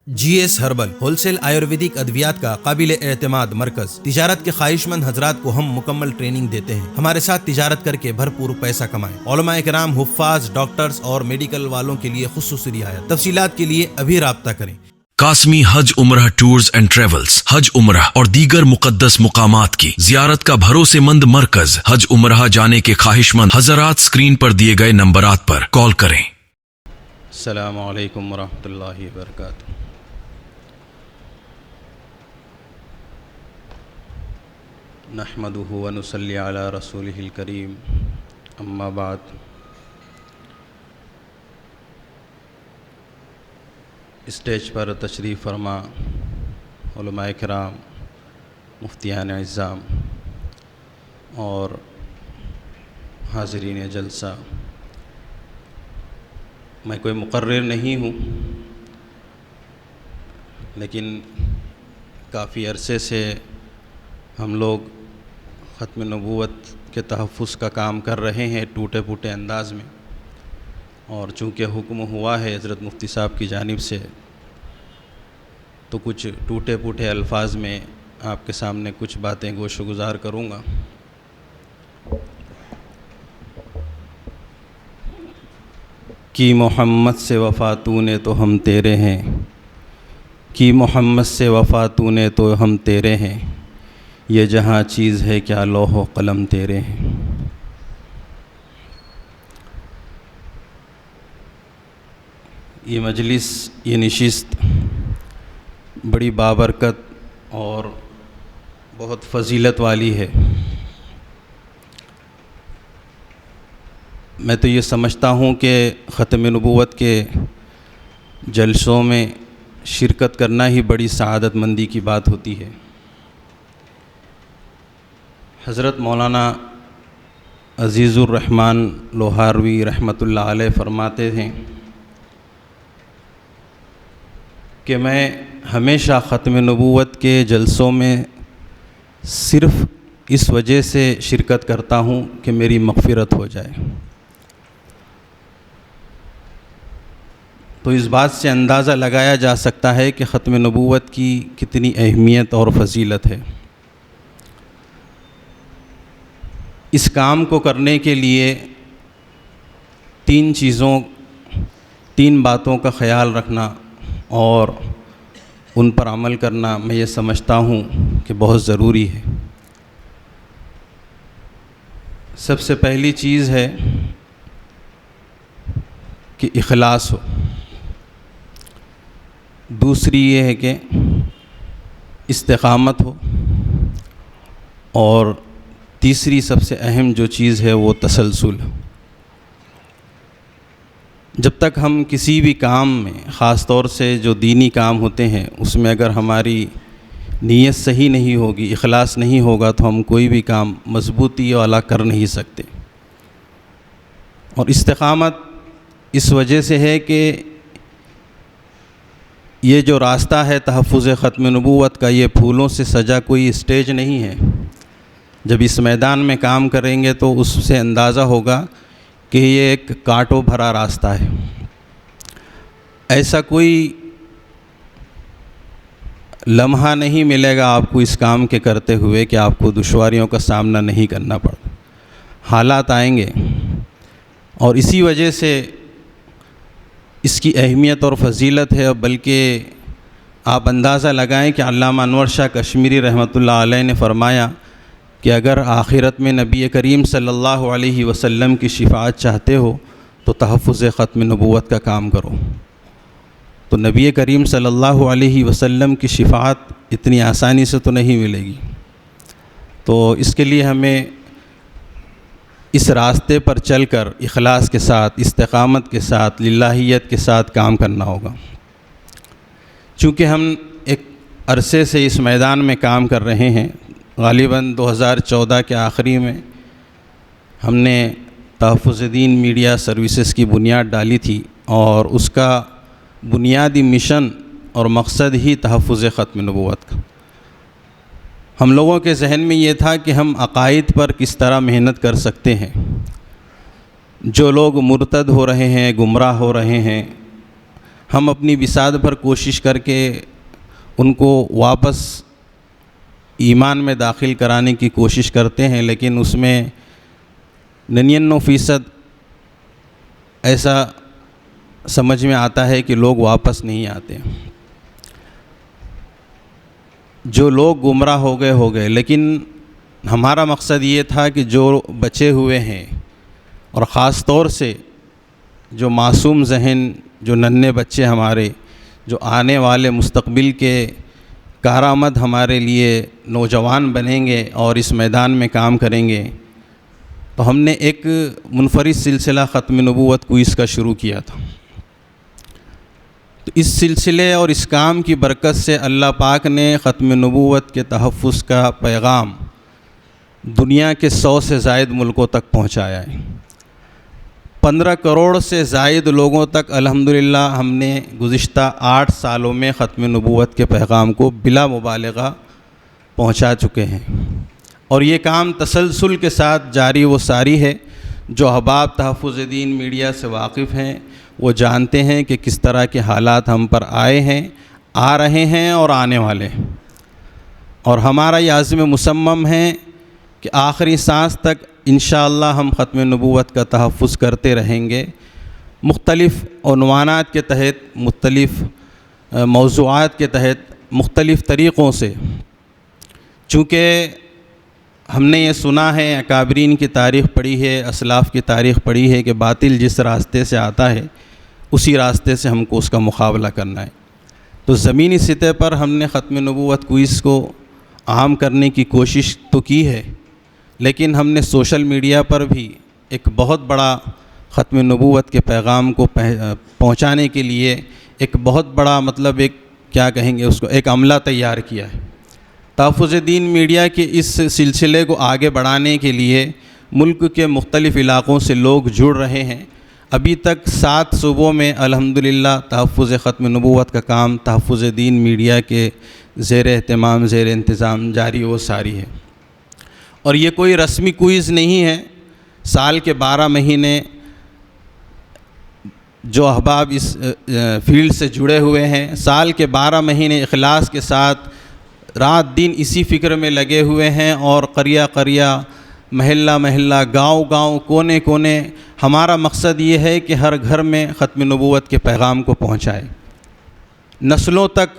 جی S herbal wholesale Ayurvedic ادویات کا قابل اعتماد مرکز۔ تجارت کے خواہش مند حضرات کو ہم مکمل ٹریننگ دیتے ہیں۔ ہمارے ساتھ تجارت کر کے بھرپور پیسہ کمائیں۔ علماء کرام، حفاظ، ڈاکٹرز اور میڈیکل والوں کے لیے خصوصی رعایت۔ تفصیلات کے لیے ابھی رابطہ کریں۔ قاسمی حج عمرہ ٹورز اینڈ ٹریولز حج عمرہ اور دیگر مقدس مقامات کی زیارت کا بھروسے مند مرکز۔ حج عمرہ جانے کے خواہش مند حضرات اسکرین پر دیے گئے نمبرات پر کال کریں۔ السلام علیکم ورحمۃ اللہ وبرکاتہ۔ نحمدہ ونصلی علی رسولہ الکریم، اما بعد۔ اسٹیج پر تشریف فرما علماء کرام، مفتیان اعظام اور حاضرین جلسہ، میں کوئی مقرر نہیں ہوں، لیکن کافی عرصے سے ہم لوگ ختم نبوت کے تحفظ کا کام کر رہے ہیں ٹوٹے پھوٹے انداز میں، اور چونکہ حکم ہوا ہے حضرت مفتی صاحب کی جانب سے، تو کچھ ٹوٹے پھوٹے الفاظ میں آپ کے سامنے کچھ باتیں گوش و گزار کروں گا۔ کہ محمد سے وفا تو نے تو ہم تیرے ہیں، کہ محمد سے وفا تو نے تو ہم تیرے ہیں، یہ جہاں چیز ہے کیا لوح و قلم تیرے ہیں۔ یہ مجلس، یہ نشست بڑی بابرکت اور بہت فضیلت والی ہے۔ میں تو یہ سمجھتا ہوں کہ ختم نبوت کے جلسوں میں شرکت کرنا ہی بڑی سعادت مندی کی بات ہوتی ہے۔ حضرت مولانا عزیز الرحمن لوہاروی رحمۃ اللہ علیہ فرماتے ہیں کہ میں ہمیشہ ختم نبوت کے جلسوں میں صرف اس وجہ سے شرکت کرتا ہوں کہ میری مغفرت ہو جائے۔ تو اس بات سے اندازہ لگایا جا سکتا ہے کہ ختم نبوت کی کتنی اہمیت اور فضیلت ہے۔ اس کام کو کرنے کے لیے تین باتوں کا خیال رکھنا اور ان پر عمل کرنا میں یہ سمجھتا ہوں کہ بہت ضروری ہے۔ سب سے پہلی چیز ہے کہ اخلاص ہو، دوسری یہ ہے کہ استقامت ہو، اور تیسری سب سے اہم جو چیز ہے وہ تسلسل۔ جب تک ہم کسی بھی کام میں، خاص طور سے جو دینی کام ہوتے ہیں، اس میں اگر ہماری نیت صحیح نہیں ہوگی، اخلاص نہیں ہوگا، تو ہم کوئی بھی کام مضبوطی والا کر نہیں سکتے۔ اور استقامت اس وجہ سے ہے کہ یہ جو راستہ ہے تحفظ ختم نبوت کا، یہ پھولوں سے سجا کوئی اسٹیج نہیں ہے۔ جب اس میدان میں کام کریں گے تو اس سے اندازہ ہوگا کہ یہ ایک کانٹوں بھرا راستہ ہے۔ ایسا کوئی لمحہ نہیں ملے گا آپ کو اس کام کے کرتے ہوئے کہ آپ کو دشواریوں کا سامنا نہیں کرنا پڑے۔ حالات آئیں گے، اور اسی وجہ سے اس کی اہمیت اور فضیلت ہے۔ بلکہ آپ اندازہ لگائیں کہ علامہ انور شاہ کشمیری رحمۃ اللہ علیہ نے فرمایا کہ اگر آخرت میں نبی کریم صلی اللہ علیہ وسلم کی شفاعت چاہتے ہو تو تحفظ ختم نبوت کا کام کرو۔ تو نبی کریم صلی اللہ علیہ وسلم کی شفاعت اتنی آسانی سے تو نہیں ملے گی، تو اس کے لیے ہمیں اس راستے پر چل کر اخلاص کے ساتھ، استقامت کے ساتھ، للہیت کے ساتھ کام کرنا ہوگا۔ چونکہ ہم ایک عرصے سے اس میدان میں کام کر رہے ہیں، غالباً 2014 کے آخری میں ہم نے تحفظ دین میڈیا سروسز کی بنیاد ڈالی تھی، اور اس کا بنیادی مشن اور مقصد ہی تحفظ ختم نبوت کا۔ ہم لوگوں کے ذہن میں یہ تھا کہ ہم عقائد پر کس طرح محنت کر سکتے ہیں۔ جو لوگ مرتد ہو رہے ہیں، گمراہ ہو رہے ہیں، ہم اپنی بساط پر کوشش کر کے ان کو واپس ایمان میں داخل کرانے کی کوشش کرتے ہیں، لیکن اس میں 99% ایسا سمجھ میں آتا ہے کہ لوگ واپس نہیں آتے۔ جو لوگ گمراہ ہو گئے، لیکن ہمارا مقصد یہ تھا کہ جو بچے ہوئے ہیں، اور خاص طور سے جو معصوم ذہن، جو ننھے بچے ہمارے، جو آنے والے مستقبل کے کارآمد ہمارے لیے نوجوان بنیں گے اور اس میدان میں کام کریں گے، تو ہم نے ایک منفرد سلسلہ ختم نبوت کوئز کا شروع کیا تھا۔ تو اس سلسلے اور اس کام کی برکت سے اللہ پاک نے ختم نبوت کے تحفظ کا پیغام دنیا کے 100 سے زائد ملکوں تک پہنچایا ہے۔ 15 کروڑ سے زائد لوگوں تک الحمدللہ ہم نے گزشتہ 8 سالوں میں ختم نبوت کے پیغام کو بلا مبالغہ پہنچا چکے ہیں، اور یہ کام تسلسل کے ساتھ جاری و ساری ہے۔ جو احباب تحفظ دین میڈیا سے واقف ہیں وہ جانتے ہیں کہ کس طرح کے حالات ہم پر آئے ہیں، آ رہے ہیں اور آنے والے ہیں، اور ہمارا یہ عزم مصمم ہے کہ آخری سانس تک انشاءاللہ ہم ختم نبوت کا تحفظ کرتے رہیں گے، مختلف عنوانات کے تحت، مختلف موضوعات کے تحت، مختلف طریقوں سے۔ چونکہ ہم نے یہ سنا ہے، اکابرین کی تاریخ پڑھی ہے، اسلاف کی تاریخ پڑھی ہے کہ باطل جس راستے سے آتا ہے اسی راستے سے ہم کو اس کا مقابلہ کرنا ہے۔ تو زمینی سطح پر ہم نے ختم نبوت کوئز کو عام کرنے کی کوشش تو کی ہے، لیکن ہم نے سوشل میڈیا پر بھی ایک بہت بڑا ختم نبوت کے پیغام کو پہنچانے کے لیے ایک بہت بڑا ایک کیا کہیں گے اس کو، ایک عملہ تیار کیا ہے۔ تحفظ دین میڈیا کے اس سلسلے کو آگے بڑھانے کے لیے ملک کے مختلف علاقوں سے لوگ جڑ رہے ہیں۔ ابھی تک 7 صوبوں میں الحمدللہ تحفظ ختم نبوت کا کام تحفظ دین میڈیا کے زیر اہتمام، زیر انتظام جاری و ساری ہے، اور یہ کوئی رسمی کوئز نہیں ہے۔ سال کے 12 مہینے جو احباب اس فیلڈ سے جڑے ہوئے ہیں، سال کے 12 مہینے اخلاص کے ساتھ رات دن اسی فکر میں لگے ہوئے ہیں، اور قریہ قریہ، محلہ محلہ، گاؤں گاؤں، کونے کونے، ہمارا مقصد یہ ہے کہ ہر گھر میں ختم نبوت کے پیغام کو پہنچائے، نسلوں تک۔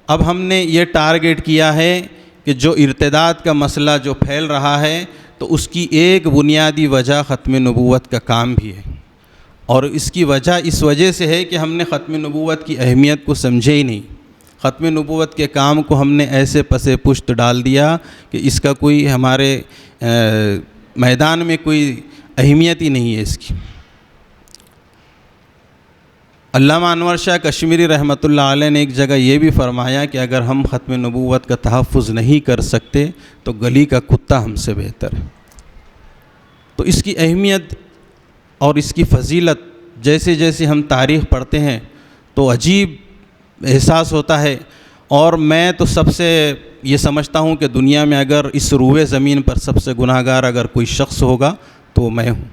اب ہم نے یہ ٹارگٹ کیا ہے کہ جو ارتداد کا مسئلہ جو پھیل رہا ہے، تو اس کی ایک بنیادی وجہ ختم نبوت کا کام بھی ہے، اور اس کی وجہ اس وجہ سے ہے کہ ہم نے ختم نبوت کی اہمیت کو سمجھے ہی نہیں۔ ختم نبوت کے کام کو ہم نے ایسے پسے پشت ڈال دیا کہ اس کا کوئی ہمارے میدان میں کوئی اہمیت ہی نہیں ہے اس کی۔ علامہ انور شاہ کشمیری رحمۃ اللہ علیہ نے ایک جگہ یہ بھی فرمایا کہ اگر ہم ختم نبوت کا تحفظ نہیں کر سکتے تو گلی کا کتا ہم سے بہتر ہے۔ تو اس کی اہمیت اور اس کی فضیلت جیسے جیسے ہم تاریخ پڑھتے ہیں تو عجیب احساس ہوتا ہے، اور میں تو سب سے یہ سمجھتا ہوں کہ دنیا میں اگر اس روئے زمین پر سب سے گناہ گار اگر کوئی شخص ہوگا تو میں ہوں،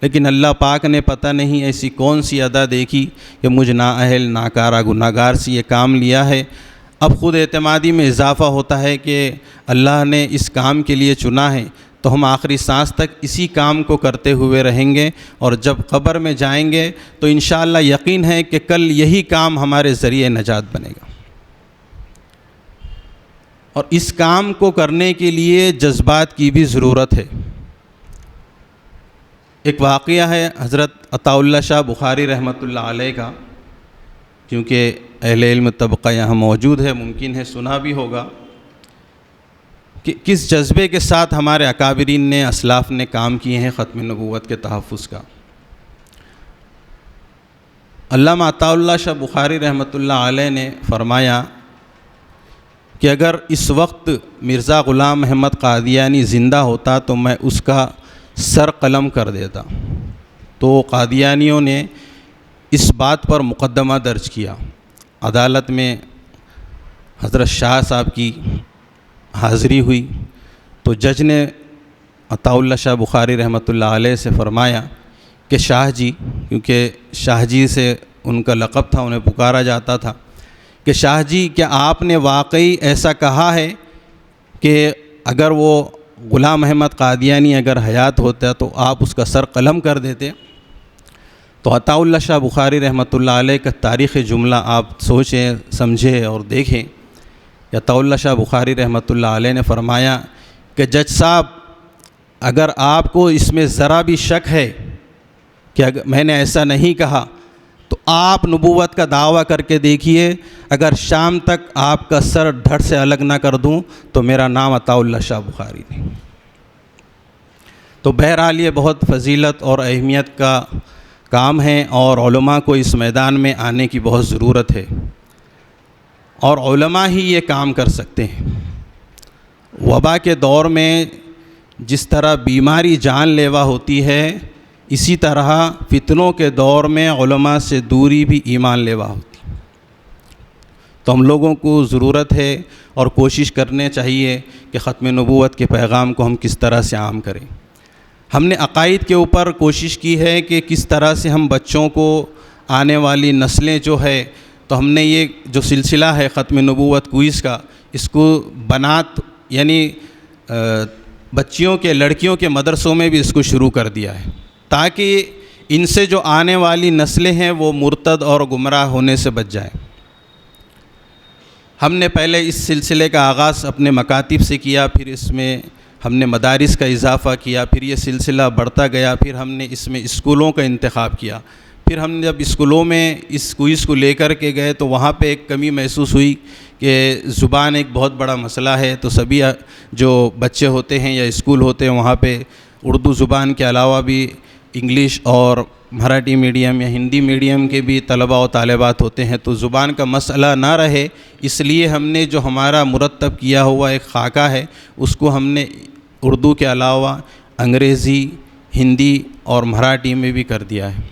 لیکن اللہ پاک نے پتہ نہیں ایسی کون سی ادا دیکھی کہ مجھ نااہل ناکارہ گناہ گار سے یہ کام لیا ہے۔ اب خود اعتمادی میں اضافہ ہوتا ہے کہ اللہ نے اس کام کے لیے چنا ہے، تو ہم آخری سانس تک اسی کام کو کرتے ہوئے رہیں گے، اور جب قبر میں جائیں گے تو انشاءاللہ یقین ہے کہ کل یہی کام ہمارے ذریعے نجات بنے گا۔ اور اس کام کو کرنے کے لیے جذبات کی بھی ضرورت ہے۔ ایک واقعہ ہے حضرت عطاء اللہ شاہ بخاری رحمۃ اللہ علیہ کا، کیونکہ اہل علم طبقہ یہاں موجود ہے، ممکن ہے سنا بھی ہوگا کہ کس جذبے کے ساتھ ہمارے اکابرین نے، اسلاف نے کام کیے ہیں ختم نبوت کے تحفظ کا۔ علامہ عطاء اللہ شاہ بخاری رحمۃ اللہ علیہ نے فرمایا کہ اگر اس وقت مرزا غلام احمد قادیانی زندہ ہوتا تو میں اس کا سر قلم کر دیتا۔ تو قادیانیوں نے اس بات پر مقدمہ درج کیا، عدالت میں حضرت شاہ صاحب کی حاضری ہوئی، تو جج نے عطاء اللہ شاہ بخاری رحمۃ اللہ علیہ سے فرمایا کہ شاہ جی، کیونکہ شاہ جی سے ان کا لقب تھا، انہیں پکارا جاتا تھا کہ شاہ جی کیا آپ نے واقعی ایسا کہا ہے کہ اگر وہ غلام احمد قادیانی اگر حیات ہوتا تو آپ اس کا سر قلم کر دیتے؟ تو عطاء اللہ شاہ بخاری رحمۃ اللہ علیہ کا تاریخ جملہ آپ سوچیں، سمجھیں اور دیکھیں۔ عطاء اللہ شاہ بخاری رحمۃ اللہ علیہ نے فرمایا کہ جج صاحب اگر آپ کو اس میں ذرا بھی شک ہے کہ اگر میں نے ایسا نہیں کہا تو آپ نبوت کا دعویٰ کر کے دیکھیے، اگر شام تک آپ کا سر دھڑ سے الگ نہ کر دوں تو میرا نام عطاء اللہ شاہ بخاری نہیں۔ تو بہرحال یہ بہت فضیلت اور اہمیت کا کام ہے اور علماء کو اس میدان میں آنے کی بہت ضرورت ہے، اور علماء ہی یہ کام کر سکتے ہیں۔ وبا کے دور میں جس طرح بیماری جان لیوا ہوتی ہے، اسی طرح فتنوں کے دور میں علماء سے دوری بھی ایمان لیوا ہوتی ہے۔ تو ہم لوگوں کو ضرورت ہے اور کوشش کرنے چاہیے کہ ختم نبوت کے پیغام کو ہم کس طرح سے عام کریں۔ ہم نے عقائد کے اوپر کوشش کی ہے کہ کس طرح سے ہم بچوں کو، آنے والی نسلیں جو ہے، تو ہم نے یہ جو سلسلہ ہے ختم نبوت کوئز کا، اس کو بنات یعنی بچیوں کے، لڑکیوں کے مدرسوں میں بھی اس کو شروع کر دیا ہے، تاکہ ان سے جو آنے والی نسلیں ہیں وہ مرتد اور گمراہ ہونے سے بچ جائیں۔ ہم نے پہلے اس سلسلے کا آغاز اپنے مکاتب سے کیا، پھر اس میں ہم نے مدارس کا اضافہ کیا، پھر یہ سلسلہ بڑھتا گیا، پھر ہم نے اس میں اسکولوں کا انتخاب کیا، پھر ہم نے جب اسکولوں میں اس کوئز کو لے کر کے گئے تو وہاں پہ ایک کمی محسوس ہوئی کہ زبان ایک بہت بڑا مسئلہ ہے، تو سبھی جو بچے ہوتے ہیں یا اسکول ہوتے ہیں وہاں پہ اردو زبان کے علاوہ بھی انگلش اور مراٹھی میڈیم یا ہندی میڈیم کے بھی طلباء و طالبات ہوتے ہیں، تو زبان کا مسئلہ نہ رہے اس لیے ہم نے جو ہمارا مرتب کیا ہوا ایک خاکہ ہے اس کو ہم نے اردو کے علاوہ انگریزی، ہندی اور مراٹھی میں بھی کر دیا ہے۔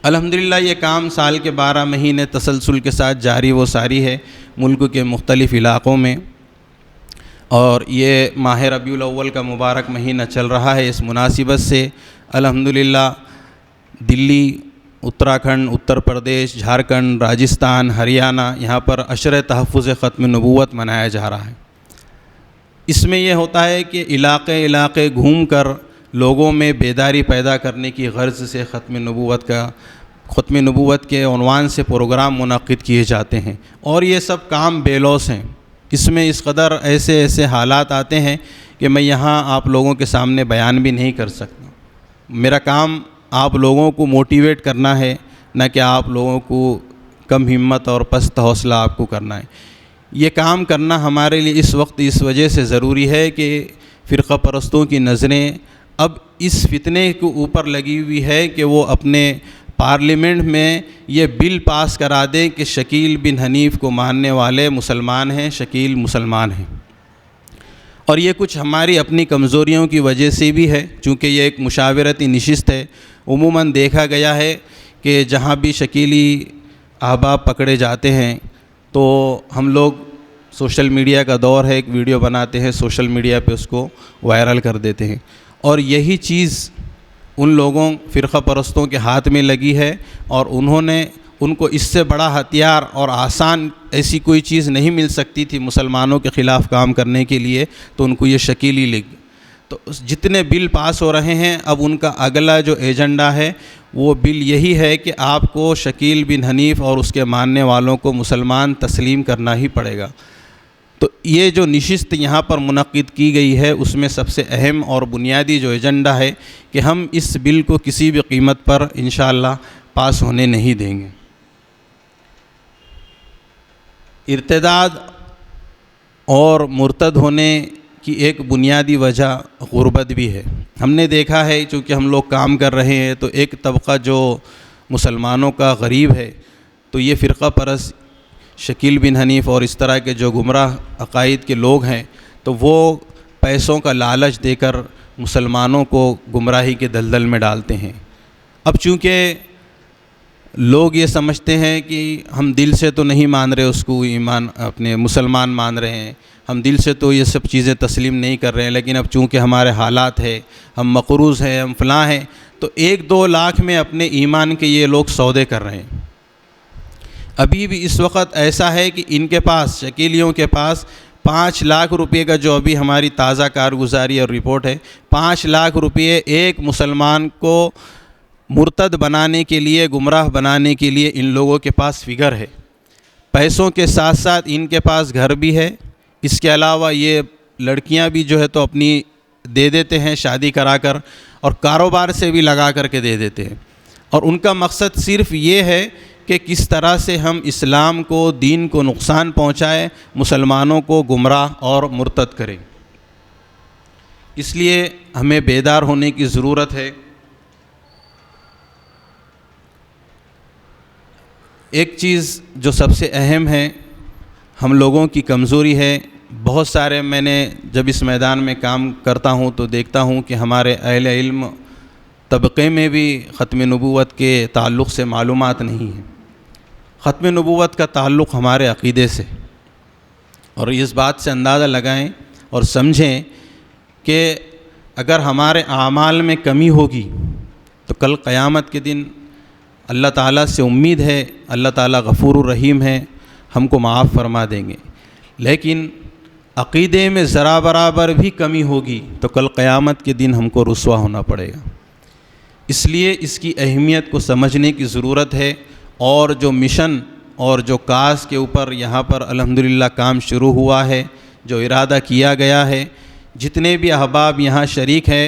الحمدللہ یہ کام سال کے 12 مہینے تسلسل کے ساتھ جاری و ساری ہے ملک کے مختلف علاقوں میں، اور یہ ماہ ربیع الاول کا مبارک مہینہ چل رہا ہے۔ اس مناسبت سے الحمدللہ دلی، اتراکھنڈ، اتر پردیش، جھارکھنڈ، راجستھان، ہریانہ، یہاں پر عشر تحفظ ختم نبوت منایا جا رہا ہے۔ اس میں یہ ہوتا ہے کہ علاقے علاقے گھوم کر لوگوں میں بیداری پیدا کرنے کی غرض سے ختم نبوت کے عنوان سے پروگرام منعقد کیے جاتے ہیں، اور یہ سب کام بے لوث ہیں۔ اس میں اس قدر ایسے حالات آتے ہیں کہ میں یہاں آپ لوگوں کے سامنے بیان بھی نہیں کر سکتا۔ میرا کام آپ لوگوں کو موٹیویٹ کرنا ہے، نہ کہ آپ لوگوں کو کم ہمت اور پست حوصلہ آپ کو کرنا ہے۔ یہ کام کرنا ہمارے لیے اس وقت اس وجہ سے ضروری ہے کہ فرقہ پرستوں کی نظریں اب اس فتنے کے اوپر لگی ہوئی ہے کہ وہ اپنے پارلیمنٹ میں یہ بل پاس کرا دیں کہ شکیل بن حنیف کو ماننے والے مسلمان ہیں، شکیل مسلمان ہیں۔ اور یہ کچھ ہماری اپنی کمزوریوں کی وجہ سے بھی ہے، چونکہ یہ ایک مشاورتی نشست ہے۔ عموماً دیکھا گیا ہے کہ جہاں بھی شکیلی احباب پکڑے جاتے ہیں تو ہم لوگ، سوشل میڈیا کا دور ہے، ایک ویڈیو بناتے ہیں، سوشل میڈیا پہ اس کو وائرل کر دیتے ہیں، اور یہی چیز ان لوگوں فرقہ پرستوں کے ہاتھ میں لگی ہے، اور انہوں نے ان کو اس سے بڑا ہتھیار اور آسان ایسی کوئی چیز نہیں مل سکتی تھی مسلمانوں کے خلاف کام کرنے کے لیے، تو ان کو یہ شکیلی لگ۔ تو جتنے بل پاس ہو رہے ہیں اب ان کا اگلا جو ایجنڈا ہے وہ بل یہی ہے کہ آپ کو شکیل بن حنیف اور اس کے ماننے والوں کو مسلمان تسلیم کرنا ہی پڑے گا۔ تو یہ جو نشست یہاں پر منعقد کی گئی ہے اس میں سب سے اہم اور بنیادی جو ایجنڈا ہے کہ ہم اس بل کو کسی بھی قیمت پر انشاءاللہ پاس ہونے نہیں دیں گے۔ ارتداد اور مرتد ہونے کی ایک بنیادی وجہ غربت بھی ہے۔ ہم نے دیکھا ہے چونکہ ہم لوگ کام کر رہے ہیں تو ایک طبقہ جو مسلمانوں کا غریب ہے، تو یہ فرقہ پرست شکیل بن حنیف اور اس طرح کے جو گمراہ عقائد کے لوگ ہیں تو وہ پیسوں کا لالچ دے کر مسلمانوں کو گمراہی کے دلدل میں ڈالتے ہیں۔ اب چونکہ لوگ یہ سمجھتے ہیں کہ ہم دل سے تو نہیں مان رہے اس کو، ایمان اپنے مسلمان مان رہے ہیں، ہم دل سے تو یہ سب چیزیں تسلیم نہیں کر رہے ہیں، لیکن اب چونکہ ہمارے حالات ہیں، ہم مقروض ہیں، ہم فلاں ہیں، تو 1-2 لاکھ میں اپنے ایمان کے یہ لوگ سودے کر رہے ہیں۔ ابھی بھی اس وقت ایسا ہے کہ ان کے پاس، شکیلیوں کے پاس 5 لاکھ روپے کا، جو ابھی ہماری تازہ کارگزاری اور رپورٹ ہے، 5 لاکھ روپے ایک مسلمان کو مرتد بنانے کے لیے، گمراہ بنانے کے لیے ان لوگوں کے پاس فگر ہے۔ پیسوں کے ساتھ ساتھ ان کے پاس گھر بھی ہے، اس کے علاوہ یہ لڑکیاں بھی جو ہے تو اپنی دے دیتے ہیں شادی کرا کر، اور کاروبار سے بھی لگا کر کے دے دیتے ہیں، اور ان کا مقصد صرف یہ ہے کہ کس طرح سے ہم اسلام کو، دین کو نقصان پہنچائیں، مسلمانوں کو گمراہ اور مرتد کریں۔ اس لیے ہمیں بیدار ہونے کی ضرورت ہے۔ ایک چیز جو سب سے اہم ہے، ہم لوگوں کی کمزوری ہے۔ بہت سارے، میں نے جب اس میدان میں کام کرتا ہوں تو دیکھتا ہوں کہ ہمارے اہل علم طبقے میں بھی ختم نبوت کے تعلق سے معلومات نہیں ہیں۔ ختم نبوت کا تعلق ہمارے عقیدے سے، اور اس بات سے اندازہ لگائیں اور سمجھیں کہ اگر ہمارے اعمال میں کمی ہوگی تو کل قیامت کے دن اللہ تعالیٰ سے امید ہے، اللہ تعالیٰ غفور الرحیم ہے، ہم کو معاف فرما دیں گے۔ لیکن عقیدے میں ذرا برابر بھی کمی ہوگی تو کل قیامت کے دن ہم کو رسوا ہونا پڑے گا۔ اس لیے اس کی اہمیت کو سمجھنے کی ضرورت ہے، اور جو مشن اور جو کاز کے اوپر یہاں پر الحمدللہ کام شروع ہوا ہے، جو ارادہ کیا گیا ہے، جتنے بھی احباب یہاں شریک ہیں،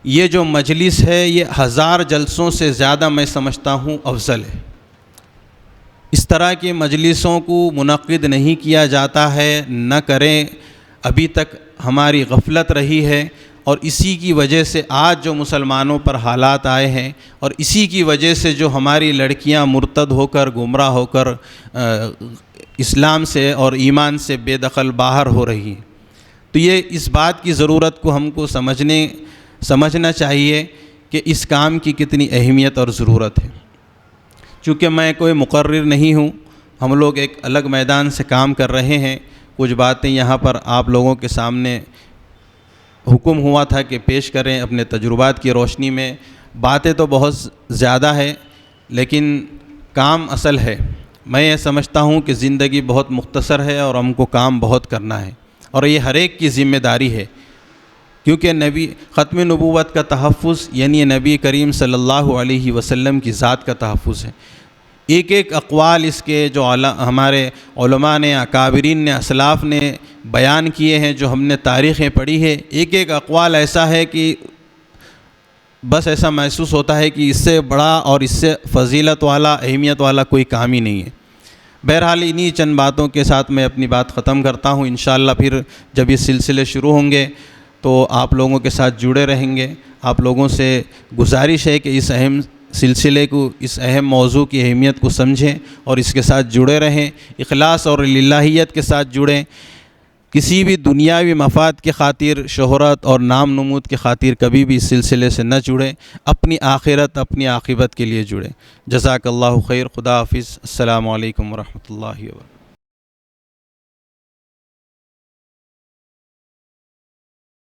یہ جو مجلس ہے یہ 1000 جلسوں سے زیادہ میں سمجھتا ہوں افضل ہے۔ اس طرح کے مجلسوں کو منعقد نہیں کیا جاتا ہے، نہ کریں، ابھی تک ہماری غفلت رہی ہے، اور اسی کی وجہ سے آج جو مسلمانوں پر حالات آئے ہیں، اور اسی کی وجہ سے جو ہماری لڑکیاں مرتد ہو کر، گمراہ ہو کر اسلام سے اور ایمان سے بے دخل باہر ہو رہی ہیں۔ تو یہ اس بات کی ضرورت کو ہم کو سمجھنا چاہیے کہ اس کام کی کتنی اہمیت اور ضرورت ہے۔ چونکہ میں کوئی مقرر نہیں ہوں، ہم لوگ ایک الگ میدان سے کام کر رہے ہیں، کچھ باتیں یہاں پر آپ لوگوں کے سامنے حکم ہوا تھا کہ پیش کریں اپنے تجربات کی روشنی میں۔ باتیں تو بہت زیادہ ہے، لیکن کام اصل ہے۔ میں یہ سمجھتا ہوں کہ زندگی بہت مختصر ہے اور ہم کو کام بہت کرنا ہے، اور یہ ہر ایک کی ذمہ داری ہے، کیونکہ ختم نبوت کا تحفظ یعنی نبی کریم صلی اللہ علیہ وسلم کی ذات کا تحفظ ہے۔ ایک ایک اقوال اس کے جو ہمارے علماء نے، اکابرین نے، اسلاف نے بیان کیے ہیں، جو ہم نے تاریخیں پڑھی ہے، ایک ایک اقوال ایسا ہے کہ بس ایسا محسوس ہوتا ہے کہ اس سے بڑا اور اس سے فضیلت والا، اہمیت والا کوئی کام ہی نہیں ہے۔ بہرحال انہی چند باتوں کے ساتھ میں اپنی بات ختم کرتا ہوں۔ انشاءاللہ پھر جب یہ سلسلے شروع ہوں گے تو آپ لوگوں کے ساتھ جڑے رہیں گے۔ آپ لوگوں سے گزارش ہے کہ اس اہم سلسلے کو، اس اہم موضوع کی اہمیت کو سمجھیں اور اس کے ساتھ جڑے رہیں، اخلاص اور للہیت کے ساتھ جڑیں۔ کسی بھی دنیاوی مفاد کی خاطر، شہرت اور نام نمود کی خاطر کبھی بھی اس سلسلے سے نہ جڑیں، اپنی آخرت، اپنی عاقبت کے لیے جڑیں۔ جزاک اللہ خیر۔ خدا حافظ۔ السلام علیکم ورحمۃ اللہ وبرکاتہ۔